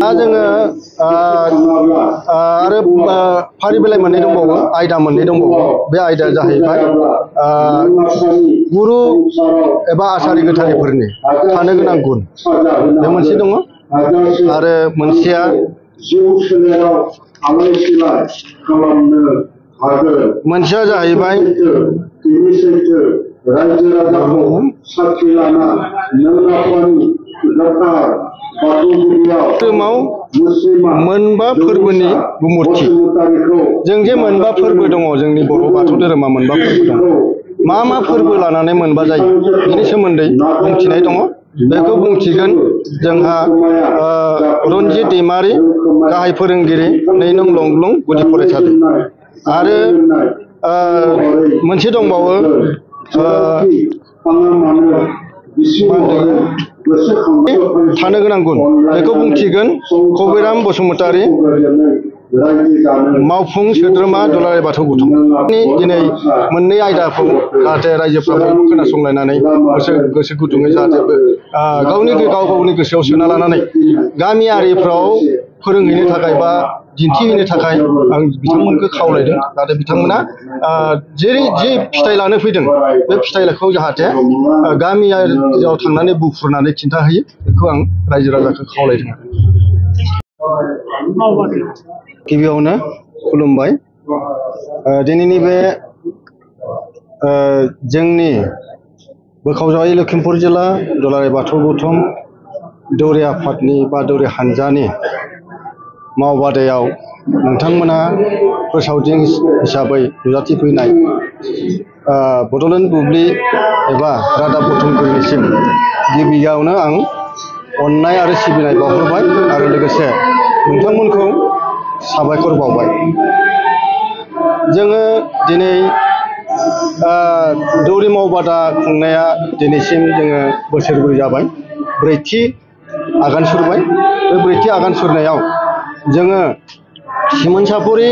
दा जोङो आरो फारि बिलाइ मोननै दंबावो, आयदा मोननै दंबावो। बे आयदाया जाहैबाय गुरु एबा आसारि गोथारिफोरनि थानो गोनां गुन, बे मोनसे दङ। आरो मोनसेया मोनसेया जाहैबाय धोरोमाव मोनबा फोरबोनि बुंफोरथि। जों जे मोनबा फोरबो दङ, जोंनि बर' बाथौ धोरोमा मोनबा फोरबो दङ। मा मा फोरबो लानानै मोनबा जायो बेनि सोमोन्दै बुंथिनाय दङ। बेखौ बुंथिगोन जोंहा रन्जित दैमारि, गाहाय फोरोंगिरि, 2 नं लंग्लं गुदि फरायसालि। आरो मोनसे दंबावो, थानो गोनां गुन, बेखौ बुंथिगोन कबिराम बसुमतारी, मावफुं सोद्रोमा दुलाराय बाथौ गौथुम। दिनै मोननै आयदाखौ जाहाथे रायजोफ्रा बयबो खोनासंलायनानै गोसो गुदुङै जाहाथे गाव गावनि गोसोआव सोना लानानै गामियारिफ्राव फोरोंहैनो थाखाय बा दिन्थिहैनो थाखाय आं बिथांमोनखौ खावलायदों। जाहाथे बिथांमोना जेरै जे फिथाइ लानो फैदों बे फिथाइखौ जाहाथे गामियाव थांनानै बुफ्रुनानै खिन्थाहैयो, बेखौ आं रायजो राजाखौ खावलायदों। गिबियावनो खुलुमबाय। दिनैनि बे जोंनि बोखावजायै लखिमपुर जिल्ला दुलाराय बाथौ गौथुम दौरि आफादनि बा दौरि हानजानि मावबादायाव नोंथांमोना फोसावदिं हिसाबै नुजाथिफैनाय बड'लेण्ड बुब्लि एबा रादाब बुथुमगिरिनिसिम गिबियावनो आं अननाय आरो सिबिनाय बावहरबाय आरो लोगोसे नोंथांमोनखौ साबायखर बावबाय। जोङो दिनै दौरि मावबादा खुंनाया दिनैसिम जोङो बोसोरब्रै जाबाय, ब्रैथि आगान सुरबाय। बे ब्रैथि आगान सुरनायाव जोङो सिमोनसापुरि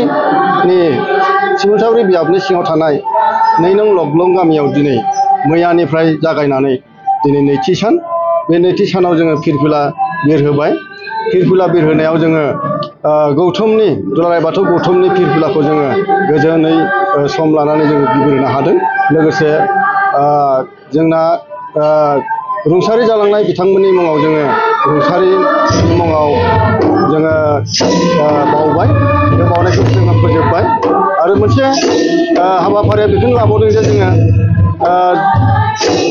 बियाबनि सिङाव थानाय 2 नं लंग्लं गामियाव दिनै मैयानिफ्राय जागायनानै दिनै नैथि सान। बे नैथि सानाव जोङो फिरफिला बिरहोबाय। फिरफिला बिरहोनायाव जोङो गौथुमनि दुलाराय बाथौ गौथुमनि फिरफिलाखौ जोङो गोजोनै सम लानानै जोङो बिरहोनो हादों। लोगोसे जोंना रुंसारि जालांनाय बिथांमोननि मुङाव जोङो रुंसारिनि मुङाव जोङो बावबाय। बे बावनायखौ जोङो फोजोबबाय। आरो मोनसे हाबाफारिया बेखौनो लाबावदों जे जोङो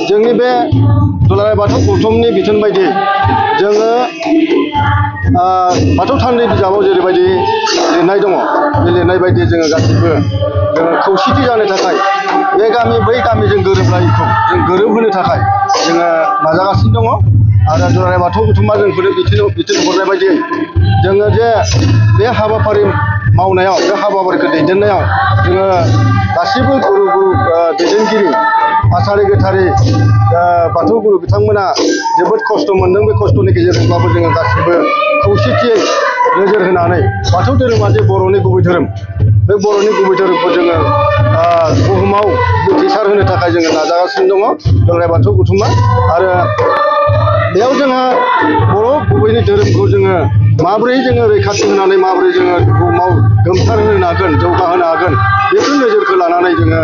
जोंनि बे दुलाराय बाथौ गौथुमनि बिथोन बायदि जोङो बाथौ थाननि बिजाबाव जेरैबायदि लिरनाय दङ, बे लिरनाय बायदि जोङो गासैबो जोङो खौसेथि जानो थाखाय बे गामि बै गामिजों गोरोबलायिखौ जों गोरोबहोनो थाखाय जोङो नाजागासिनो दङ। आरो दुलाराय बाथौ गौथुमा जोंखौनो बिथोन हरनाय बायदियै जोङो जे बे हाबाफारि मावनायाव, बे हाबाफारिखौ दैदेननायाव जोङो गासैबो गुरु दैदेनगिरि आसारि गोथारि बाथौ गुरु बिथांमोना जोबोद खस्थ' मोन्दों। बे खस्थ'नि गेजेरजोंब्लाबो जोङो गासैबो खौसेथियै नोजोर होनानै बाथौ धोरोमा जे बर'नि गुबै धोरोम, बे बर'नि गुबै धोरोमखौ जोङो बुहुमाव गोसार होनो थाखाय जोङो नाजागासिनो दङ दुलाराय बाथौ गौथुमा। आरो बेयाव जोंहा बर' गुबैनि धोरोमखौ जोङो माबोरै जोङो रैखाथि होनानै माबोरै जोङो बुहुमाव गोमसार होनो हागोन, जौगाहोनो हागोन, बेफोर नोजोरखौ लानानै जोङो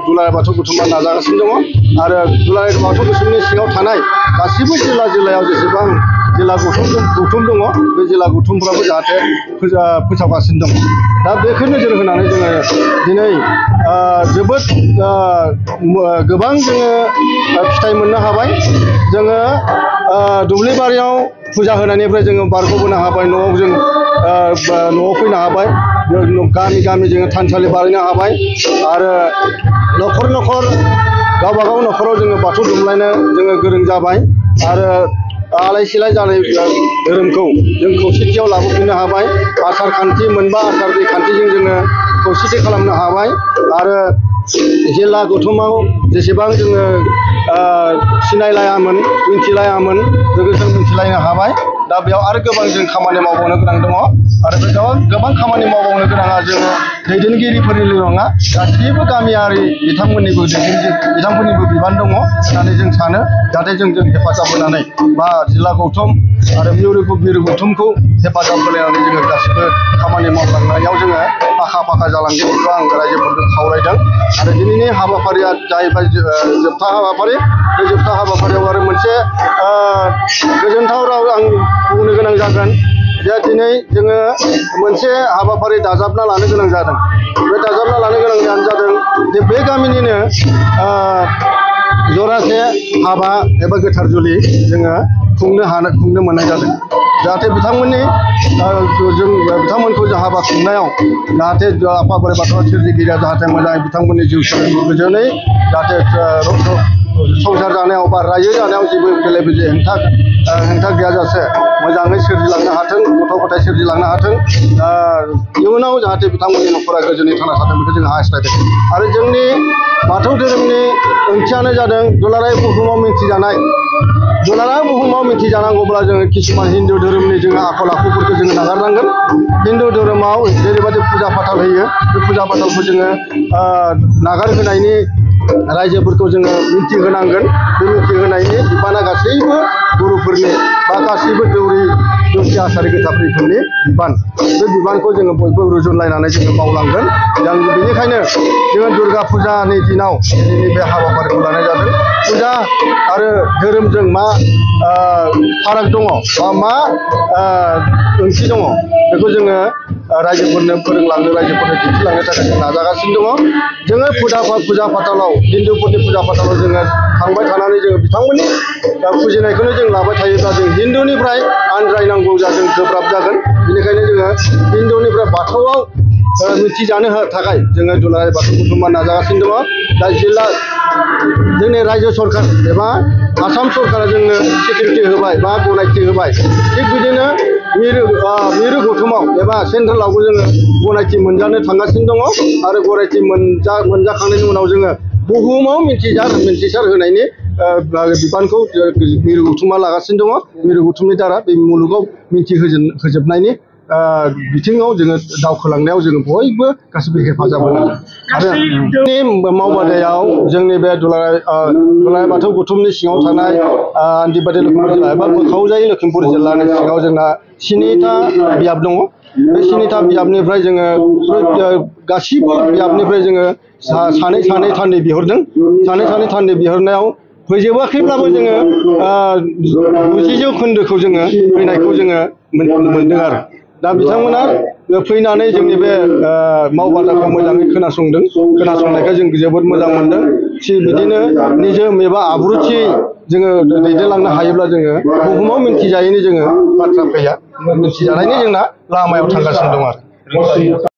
दुलाराय बाथौ गौथुमा नाजागासिनो दङ। आरो दुलाराय बाथौ गौथुमनि सिङाव थानाय गासिबो जिल्लायाव जेसेबां जिल्ला गौथुम दङ, बे जिल्ला गौथुमफ्राबो जाहाथे फोसावगासिनो दङ। दा बेखौ नोजोर होनानै जोङो दिनै जोबोद गोबां जोङो फिथाइ मोननो हाबाय। जोङो दुब्लि बारियाव फुजा होनायनिफ्राय जोङो बारग'बोनो हाबाय। न'आव फैनो हाबाय। गामि गामि जोङो थानसालि बानायनो हाबाय। आरो न'खर गावबागाव न'खराव जोङो बाथौ दुमलायनो जोङो गोरों जाबाय। आरो आलाय सिलाय जानाय धोरोमखौ जों खौसेथियाव लाबोफिननो हाबाय। आसार खान्थि, मोनबा आसारनि खान्थिजों जोङो खौसेथि खालामनो हाबाय। आरो जिल्ला गौथुमाव जेसेबां जोङो सिनायलायामोन, मिथिलायामोन, जों मिथिलायनो हाबाय। दा बेयाव आरो गोबां जों खामानि मावबावनो गोनां दङ। आरो बे गोबां खामानि मावबावनो गोनाङा जोङो दैदेनगिरिफोरनिल' नङा, गासैबो गामियारि बिथांमोननिबो बिथांमोननिबो बिबान दङ होननानै जों सानो। जाहाथे जोंजों हेफाजाब होनानै बा जिल्ला गौथुम आरो मिरु गौथुमखौ हेफाजाब होलायनानै जोङो गासिबो खामानि मावलांनायाव जोङो आखा फाखा जालांगोन बेखौ आं रायजोफोरखौ खावलायदों। आरो दिनैनि हाबाफारिया जाहैबाय जोबथा हाबाफारि। बे जोबथा हाबाफारियाव आरो मोनसे गोजोनथाव राव आं बुंनो गोनां जागोन जे दिनै जोङो मोनसे हाबाफारि दाजाबना लानो गोनां जादों। बे दाजाबना लानो गोनां जादों जे बे गामिनिनो जरासे हाबा एबा गोथार जुलि जोङो खुंनो मोननाय जादों। जाहाथे बिथांमोनखौ जों हाबा खुंनायाव जाहाथे आफा बोराइ बाथौआ सोरजिगिरिया जाहाथे मोजाङै बिथांमोननि जिउ सोलेरखौ गोजोनै जाहाथे संसार जानायाव बा रायजो जानायाव जेबो बेले बेजे हेंथा गैयाजासे मोजाङै सोरजिलांनो हाथों, गथ' गथाय सोरजिलांनो हाथों, इयुनाव जाहाथे बिथांमोननि न'खरा गोजोनै थांना थाथों बेखौ जों हास्थायदों। आरो जोंनि बाथौ धोरोमनि ओंथियानो जादों दुलाराय बुहुमाव मिथिजानाय। दुलाराय बुहुमाव मिथिजानांगौब्ला जोङो किसुमान हिन्दु धोरोमनि जोङो आखल आखुफोरखौ जोङो नागारनांगोन। हिन्दु धोरोमाव जेरैबायदि फुजा फाथाल होयो बे फुजा फाथालखौ जोङो नागारहोनायनि रायजोफोरखौ जोङो मिथिहोनांगोन। बे मिथिहोनायनि बिबाना गासैबो गुरुफोरनि बा गासैबो दौरि आसारि गोथारफोरनि बिबान। बे बिबानखौ जोङो बयबो रुजुनलायनानै जोङो मावलांगोन। बेनिखायनो जोङो दुर्गा फुजानि दिनाव दिनैनि बे हाबाफारिखौ लानाय जादों। फुजा आरो धोरोमजों मा फाराग दङ बा मा ओंथि दङ बेखौ जोङो रायजोफोरनो फोरोंलांनो, रायजोफोरनो दिन्थिलांनो थाखाय जों नाजागासिनो दङ। जोङो फुजा फाथालाव हिन्दुफोरनि फुजा फाथालाव जोङो थांबाय थानानै जोङो बिथांमोननि फुजिनायखौनो जों लाबाय थायोब्ला जों हिन्दुनिफ्राय आनज्रायनांगौ जागोन, गोब्राब जागोन। बेनिखायनो जोङो हिन्दुनिफ्राय बाथौआव मिथिजानो थाखाय जोङो दुलाराय बाथौ गौथुमा नाजागासिनो दङ। दा जोंनि रायजो सरकार एबा आसाम सरकारा जोंनो सिकिउरिटि होबाय बा गनायथि होबाय। थिग बिदिनो मिरु गौथुमाव एबा सेन्ट्रेलावबो जोङो गनायथि मोनजानो थांगासिनो दङ। आरो गनायथि मोनजाखांनायनि उनाव जोङो बुहुमाव मिन्थिसार होनायनि बिबानखौ मिरु गौथुमा लागासिनो दङ। मिरु गौथुमनि दारा बे मुलुगाव मिथिहोजोबनायनि बिथिङाव जोङो दावखोलांनायाव जोङो बयबो गासिबो हेफाजाब होनांगोन। आरो बे मावबादायाव जोंनि बे दुलाराय बाथौ गौथुमनि सिङाव थानाय आन्दिबारि लखिमपुर जिल्ला एबा बोखावजायै लखिमपुर जिल्लानि सिङाव जोंना 7था बियाब दङ। बे 7था बियाबनिफ्राय जोङो गासिबो बियाबनिफ्राय जोङो सानै थान्दै बिहरदों। सानै थान्दै बिहरनायाव फैजोबाखैब्लाबो जोङो 90% जोङो फैनायखौ जोङो मोनदों आरो। दा बिथांमोना फैनानै जोंनि बे मावबादाखौ मोजाङै खोनासंनायखाय जों जोबोद मोजां मोनदों। थिग बिदिनो निजोम एबा आब्रुथियै जोङो दैदेनलांनो हायोब्ला जोङो बुहुमाव मिन्थिजायैनि जोङो बाथ्रा फैया, मिन्थिजानायनि जोंना लामायाव थांगासिनो दं आरो।